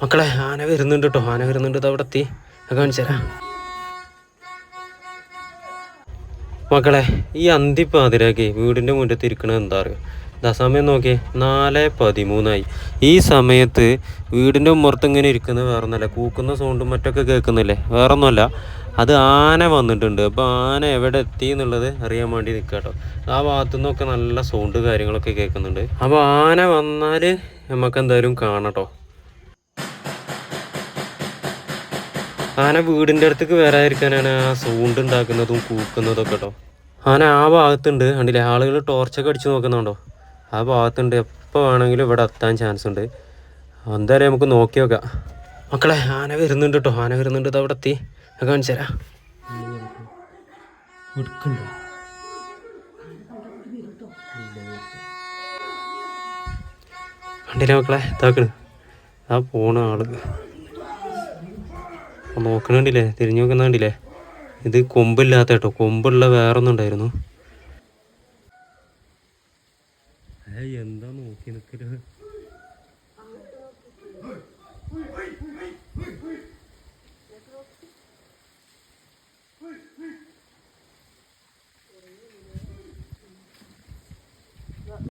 മക്കളെ ആന വരുന്നുണ്ട് കേട്ടോ, ആന വരുന്നുണ്ട്. ഇത് അവിടെ എത്തി, കാണിച്ചു തരാം. മക്കളെ ഈ അന്തിപ്പാതിരാക്കി വീടിൻ്റെ മുറ്റത്ത് ഇരിക്കണത് എന്താ അറിയോ? സമയം നോക്കിയേ, 4:13 ഈ സമയത്ത് വീടിൻ്റെ ഉമ്മർത്ത് ഇങ്ങനെ ഇരിക്കുന്നത് വേറെ ഒന്നുമല്ല, കൂക്കുന്ന സൗണ്ടും മറ്റൊക്കെ കേൾക്കുന്നില്ലേ, വേറെ ഒന്നുമല്ല, അത് ആന വന്നിട്ടുണ്ട്. അപ്പോൾ ആന എവിടെ എത്തി എന്നുള്ളത് അറിയാൻ വേണ്ടി നിൽക്കുക കേട്ടോ. ആ ഭാഗത്തു നിന്നൊക്കെ നല്ല സൗണ്ട് കാര്യങ്ങളൊക്കെ കേൾക്കുന്നുണ്ട്. അപ്പോൾ ആന വന്നാൽ നമുക്ക് എന്തായാലും കാണട്ടോ. ആന വീടിൻ്റെ അടുത്തേക്ക് വരാതിരിക്കാനാണ് ആ സൗണ്ട് ഉണ്ടാക്കുന്നതും കൂക്കുന്നതും ഒക്കെ കേട്ടോ. ആന ആ ഭാഗത്തുണ്ട്, കണ്ടില്ലേ, ആളുകൾ ടോർച്ചൊക്കെ അടിച്ച് നോക്കുന്നുണ്ടോ? ആ ഭാഗത്തുണ്ട്, എപ്പോൾ വേണമെങ്കിലും ഇവിടെ എത്താൻ ചാൻസ് ഉണ്ട്. എന്തായാലും നമുക്ക് നോക്കി നോക്കാം. മക്കളെ ആന വരുന്നുണ്ട് കേട്ടോ, ആന വരുന്നുണ്ട്. ഇത് അവിടെ എത്തി, കാണിച്ചു തരാം. കണ്ടില്ലേ മക്കളെ, ഇതാക്കണ് ആ പോണ ആള് നോക്കണണ്ടില്ലേ, തിരിഞ്ഞു നോക്കുന്നുണ്ടില്ലേ. ഇത് കൊമ്പില്ലാത്ത കേട്ടോ, കൊമ്പുള്ള വേറൊന്നും ഉണ്ടായിരുന്നു. എന്താ നോക്കി നിൽക്കല്.